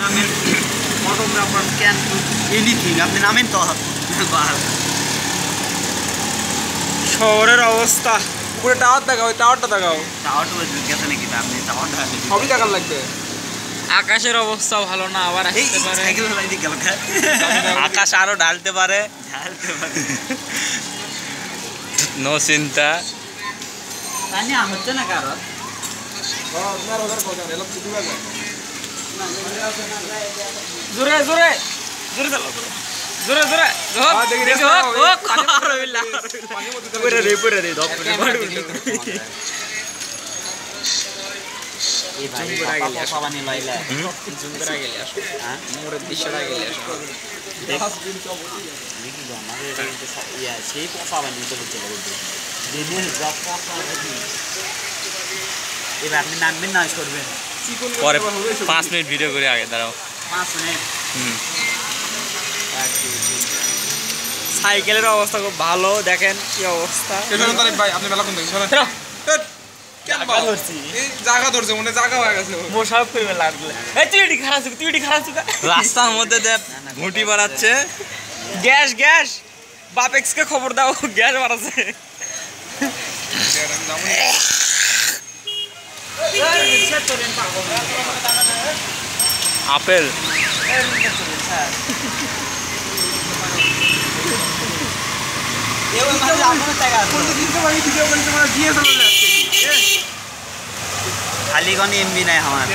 নামেন, photographer can anything, আপনি নামেন তো। শহরের অবস্থা, উপরে টাওয়ার দেখাও, ওই টাওয়ারটা দেখাও। টাওয়ারটা গেছে নাকি? আপনি টাওয়ারটা সবই দেখার লাগবে। আকাশের অবস্থাও ভালো না, আবার আসতে পারে। সাইকেল চালাই দিয়ে গেল। আকাশ আরো ঢালতে পারে, নো চিন্তা। তাই হচ্ছে না কারো। জোরে জোরে জোরে চালাও, জোরে জোরে এবার আপনি নামবেন না করবেন পরে 5 মিনিট ভিডিও করে আগে দাঁড়াও। 5 মিনিট। সাইকেলের অবস্থা খুব ভালো, দেখেন কি অবস্থা। ভাই আপনি বেলা কোন দেখেন? জায়গা ধরছে, মনে জায়গা হয়ে গেছে। মোশারফ করিবে লাগলে তুই এটি খারাপ, তুই এটি খারাপ। রাস্তার মধ্যে ঘুঁটি বাড়াচ্ছে। গ্যাস গ্যাস, বাপেক্সকে খবর দাও, গ্যাস বাড়াচ্ছে। আপেল খালি কোনো এমবি নাই আমার।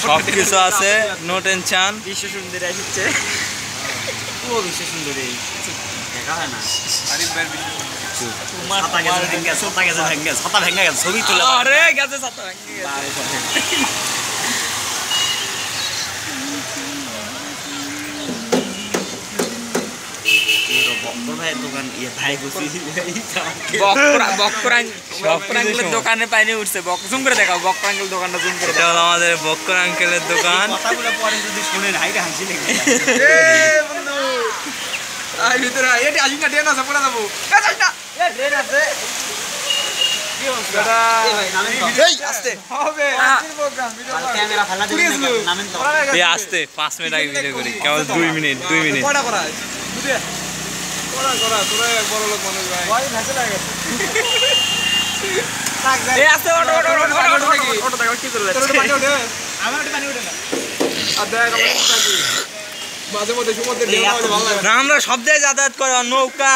সব কিছু আছে, নো টেনশন। বিশ্ব সুন্দরী আসছে। ও বিশ্ব সুন্দরী দেখা হয় না। ছাতা ভেঙে গেছে, ছবি তুলে। আরে গেছে ছাতা ভেঙে গেছে। দোকানে পাইনি উঠছে। জুম করে দেখাও বক্কর আঙ্কেল দোকানটা, জুম করে। এটা হলো আমাদের বক্কর আঙ্কেলের দোকান। কথাগুলো পরে যদি শুনেন হাইরে হাসি লেগে ভিতরে এটি আসি না, ট্রেন আছে, পড়ে যাবো। ট্রেন আছে। ক্যামেরা ফেলা দিবেন, নামেন তো। এই আসতে 5 মিনিট আগে ভিডিও করি, কেবল 2 মিনিট। বড় লোক মানুষ ভাই। এই আছে অটো অটো অটো অটো দেখো কি চলে যাচ্ছে। আমার পানি ওঠে না। আর দেখ মাঝে মধ্যে সমুদ্রে ঢেউ নামলে ভালো লাগে। না, আমরা সব জায়গায় যাতায়াত করি, নৌকা,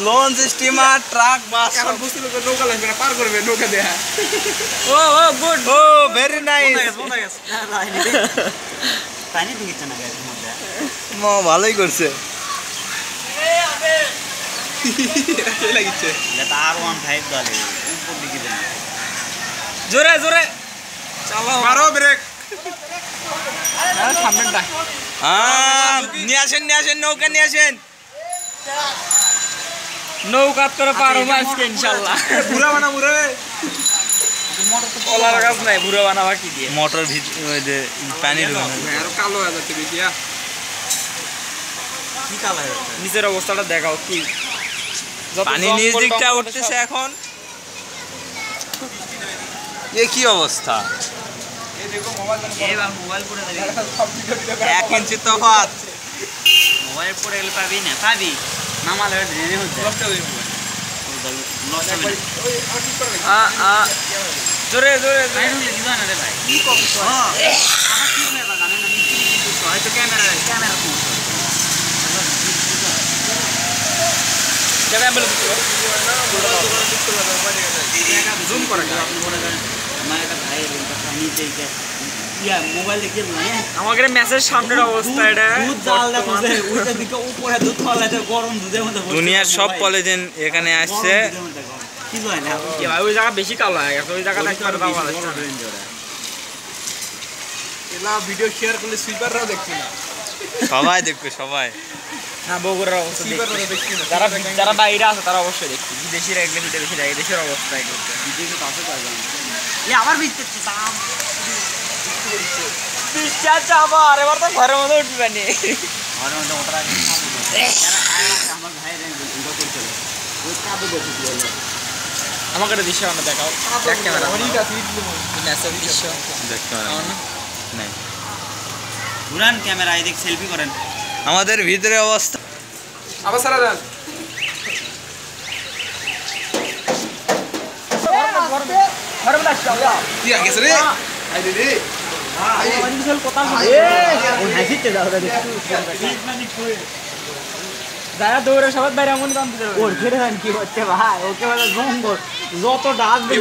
লঞ্চ, স্টিমার, ট্রাক, বাস। এখন বুঝছিল যে নৌকা লাগবে না, পার করবে নৌকা দেয়া। ও ও গুড, ও ভেরি নাইস। পানি ঢুকেছে না গায়ের মধ্যে। ভালোই করছে। লাগিচ্ছে এটা R15 দলে উপর দিকে দেন। জোরে জোরে চালাও, মারো ব্রেক। সামনেটা নিয়ে আসেন নৌকা নিয়ে আসেন। নৌকাত করে পারো আজকে ইনশাআল্লাহ। পুরা বানা মুরে কলার গাছ নাই, বুড়ো বানাবা কি দিয়ে? মোটর ওই যে পানি ঢুকানো। আর কালো হয়ে যাচ্ছে বেশি। কি কালার? নিচের অবস্থাটা দেখাও কি। পানি নিচ দিকটা উঠতেছে এখন। এ কি অবস্থা? মোবাইল পড়ে যাবে। 1 ইঞ্চি তফাৎ। মোবাইল পড়ে গেলে পাবি না, পাবি নামালে ড্রেনে হচ্ছে। জোরে জোরে কি করছো? আমার কি হয়ে গেল জানেন না, হয়তো ক্যামেরা জুম করে আপনি মনে করেন আমার একটা ভাইয়ের নিচে মোবাইল দেখে আমাদের মেসেজ সামনের অবস্থা এটা। দুধ জাল দেখো যে ওইটা দিকে উপরে দুধ ফলাইতে গরম দুধের মধ্যে দুনিয়ার সব কলেজেন এখানে আসছে। কি হয় না কি ভাই, ওই জায়গা বেশি কালো হয়ে গেছে, ওই জায়গাটা একবার দাও ভালো। এলা ভিডিও শেয়ার করলে সুইপাররাও দেখছি না। সবাই দেখবে, সবাই। হ্যাঁ, বগুড়ার অবস্থা সুইপাররাও দেখছি না। যারা বাইরে আছে তারা অবশ্যই দেখছি। বিদেশিরা এগুলো ভিতরে বেশি দেখে, দেশের অবস্থা এগুলো ভিডিও তো আছে পারবে না। আমার ভিতরে দাম বিশ্বাস আবার এবার তো ঘরের মধ্যে উঠবে নি। ঘরের মধ্যে ওটা আমার ভাইয়ের ভিডিও করছিল ওই কাদু দেখি হলো। আমাকে একটা দৃশ্য আমরা দেখাও, দেখ ক্যামেরা। অনেক আছে মেসেজ দৃশ্য দেখতে পারেন। নাই। ঘুরান ক্যামেরা এদিক সেলফি করেন। আমাদের ভিতরে অবস্থা আবার সারা দেন। কি আগে রে আই দিদি যারা দৌড়ে সবাই বাইরে এমন কাম দিতে ওর ফেরে দেন কি হচ্ছে ভাই ওকে বলে জঙ্গল যত ডাক দিই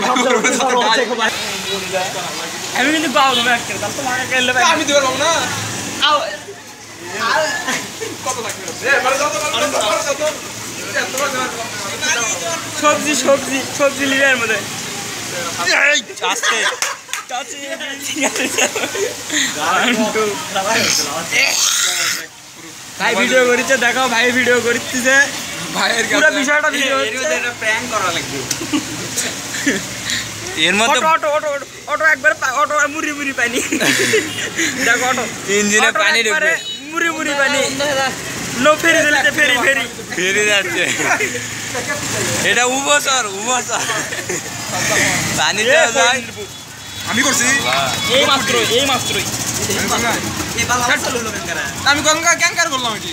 আমি কিন্তু পাও না একটা তাহলে তো মাকে কেলে ভাই আমি দিতে পারবো না। কত লাগবে এ মানে যত সবজি সবজি সবজি লিবের মধ্যে আস্তে ভাই ভিডিও করিছে দেখো ভাই ভিডিও করিতেছে ভাইয়ের পুরো বিষয়টা ভিডিও এটা প্র্যাঙ্ক করা লাগবে। এর মধ্যে অটো অটো অটো অটো একবার অটো মুড়ি মুড়ি পানি দেখো অটো ইঞ্জিনে পানি ঢুকবে মুড়ি মুড়ি পানি নো ফেরি দিলে ফেরি ফেরি ফেরে যাচ্ছে এটা উবসর পানিতে যায় আমি করছি এই মাত্রই এই বালা চালু হলো কেন? আমি কোন ক্যাঙ্কার করলাম এটি